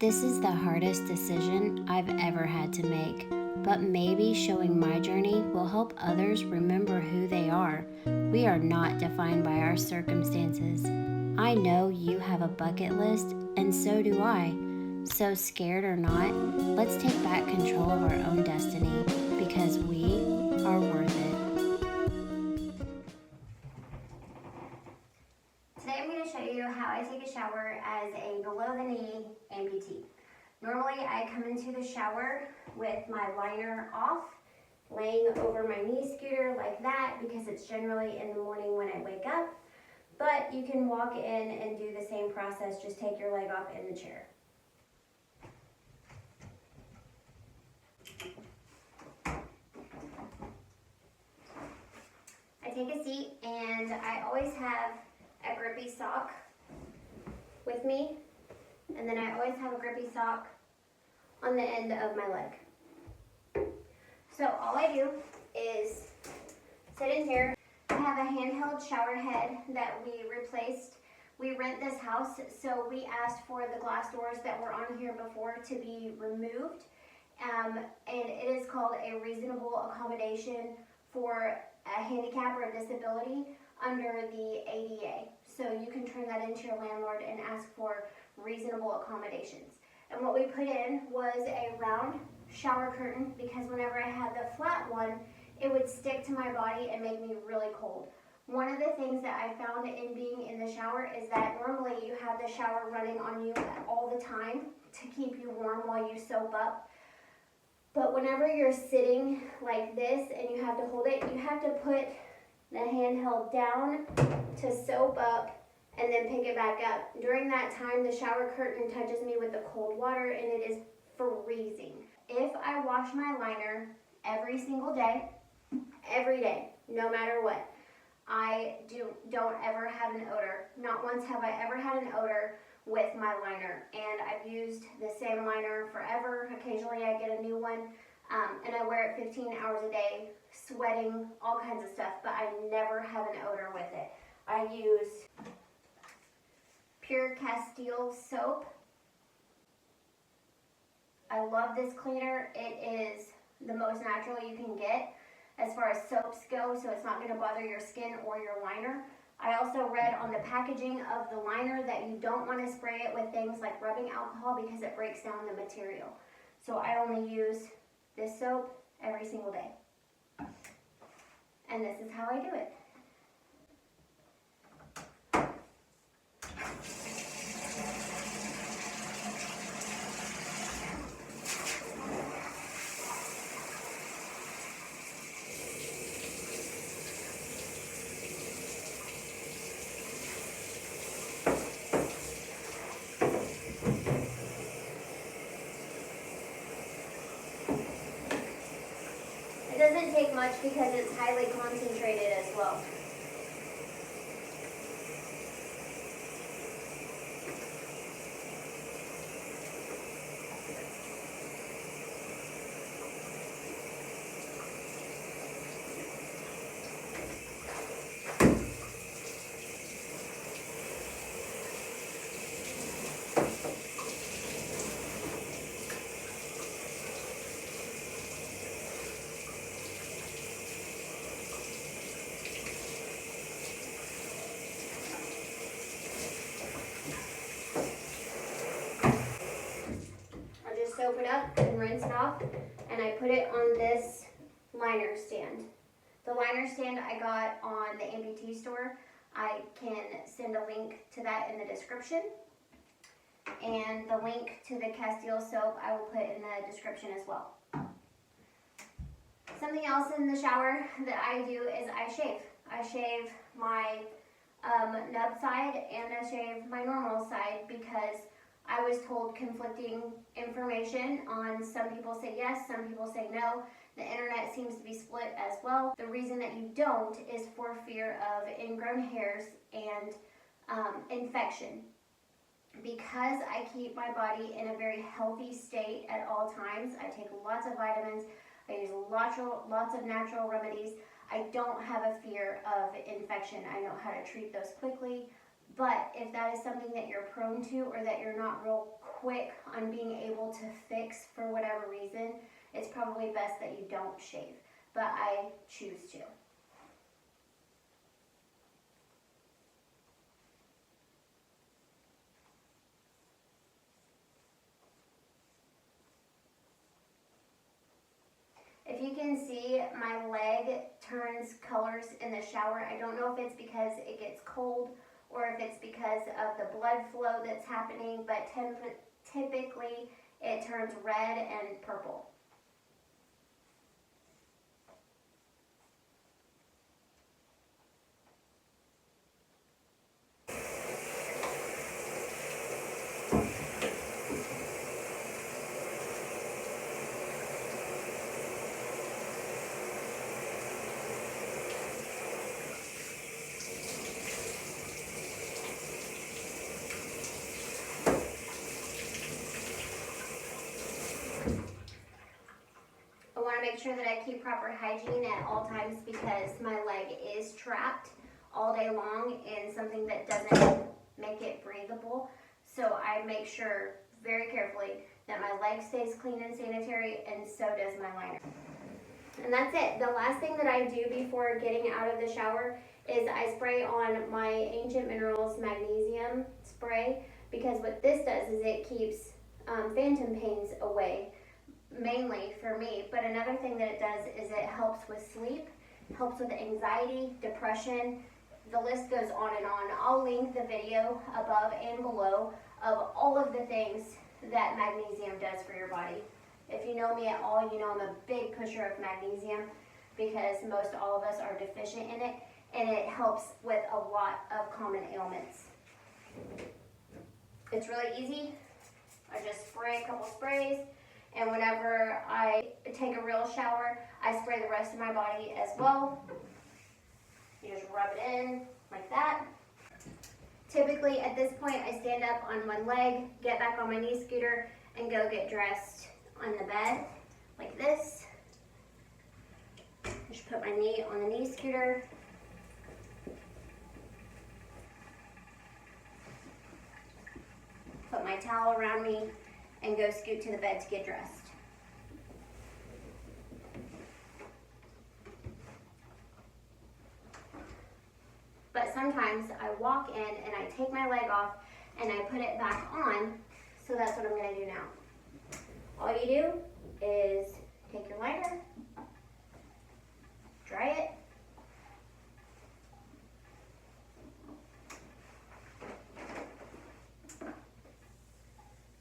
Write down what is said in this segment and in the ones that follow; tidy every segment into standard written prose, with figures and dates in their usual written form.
This is the hardest decision I've ever had to make, but maybe showing my journey will help others remember who they are. We are not defined by our circumstances. I know you have a bucket list, and so do I. So scared or not, let's take back control of our own destiny because we are worth it. Today I'm going to show you how I take a shower as a below-the-knee amputee. Normally I come into the shower with my liner off, laying over my knee scooter like that because it's generally in the morning when I wake up. But you can walk in and do the same process, just take your leg off in the chair. I take a seat and I always have a grippy sock with me, and then I always have a grippy sock on the end of my leg. So all I do is sit in here. I have a handheld shower head that we replaced. We rent this house, so we asked for the glass doors that were on here before to be removed, and it is called a reasonable accommodation for a handicap or a disability under the ADA. So you can turn that into your landlord and ask for reasonable accommodations. And what we put in was a round shower curtain because whenever I had the flat one, it would stick to my body and make me really cold. One of the things that I found in being in the shower is that normally you have the shower running on you all the time to keep you warm while you soap up. But whenever you're sitting like this and you have to hold it, you have to put the handheld down to soap up and then pick it back up. During that time, the shower curtain touches me with the cold water and it is freezing. If I wash my liner every single day, every day, no matter what, I don't ever have an odor. Not once have I ever had an odor with my liner, and I've used the same liner forever. Occasionally I get a new one, and I wear it 15 hours a day, sweating, all kinds of stuff, but I never have an odor with it. I use pure castile soap. I love this cleaner. It is the most natural you can get as far as soaps go, so it's not going to bother your skin or your liner. I also read on the packaging of the liner that you don't want to spray it with things like rubbing alcohol because it breaks down the material. So I only use this soap every single day. And this is how I do it. It doesn't take much because it's highly concentrated as well. Soap it up and rinse it off, and I put it on this liner stand. The liner stand I got on the amputee store. I can send a link to that in the description, and the link to the castile soap I will put in the description as well. Something else in the shower that I do is I shave. I shave my nub side and I shave my normal side because I was told conflicting information on some people say yes, some people say no. The internet seems to be split as well. The reason that you don't is for fear of ingrown hairs and infection. Because I keep my body in a very healthy state at all times, I take lots of vitamins, I use lots of natural remedies, I don't have a fear of infection. I know how to treat those quickly. But if that is something that you're prone to or that you're not real quick on being able to fix for whatever reason, it's probably best that you don't shave, but I choose to. If you can see, my leg turns colors in the shower. I don't know if it's because it gets cold or if it's because of the blood flow that's happening, but typically it turns red and purple. I want to make sure that I keep proper hygiene at all times because my leg is trapped all day long in something that doesn't make it breathable. So I make sure very carefully that my leg stays clean and sanitary, and so does my liner. And that's it. The last thing that I do before getting out of the shower is I spray on my Ancient Minerals magnesium spray, because what this does is it keeps phantom pains away, mainly for me. But another thing that it does is it helps with sleep, helps with anxiety, depression. The list goes on and on. I'll link the video above and below of all of the things that magnesium does for your body. If you know me at all, you know I'm a big pusher of magnesium because most all of us are deficient in it, and it helps with a lot of common ailments. It's really easy. I just spray a couple sprays, and whenever I take a real shower, I spray the rest of my body as well. You just rub it in like that. Typically at this point, I stand up on one leg, get back on my knee scooter, and go get dressed on the bed like this. Just put my knee on the knee scooter. Put my towel around me and go scoot to the bed to get dressed. But sometimes I walk in and I take my leg off and I put it back on, so that's what I'm going to do now. All you do is take your liner, dry it,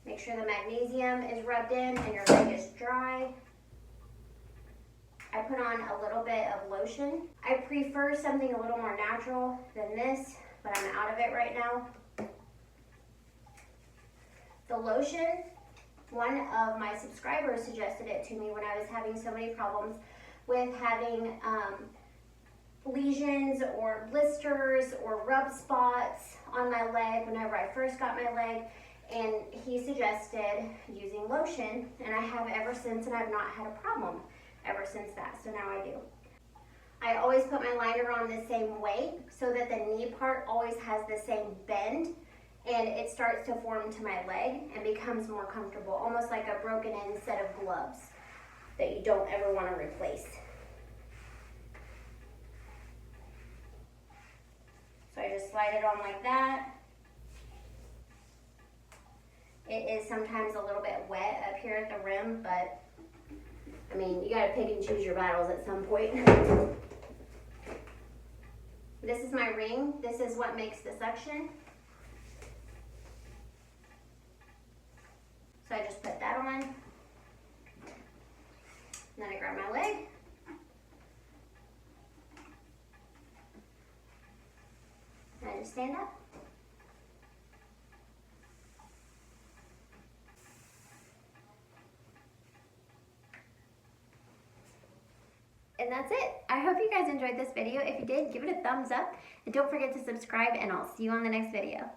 make sure the magnesium is rubbed in and your leg is dry. I put on a little bit of lotion. I prefer something a little more natural than this, but I'm out of it right now. The lotion, one of my subscribers suggested it to me when I was having so many problems with having lesions or blisters or rub spots on my leg whenever I first got my leg, and he suggested using lotion, and I have ever since, and I've not had a problem ever since that, so now I do. I always put my liner on the same way so that the knee part always has the same bend, and it starts to form to my leg and becomes more comfortable, almost like a broken in set of gloves that you don't ever want to replace. So I just slide it on like that. It is sometimes a little bit wet up here at the rim, but I mean, you gotta pick and choose your battles at some point. This is my ring. This is what makes the suction. So I just put that on. And then I grab my leg. And I just stand up. And that's it. I hope you guys enjoyed this video. If you did, give it a thumbs up. And don't forget to subscribe, and I'll see you on the next video.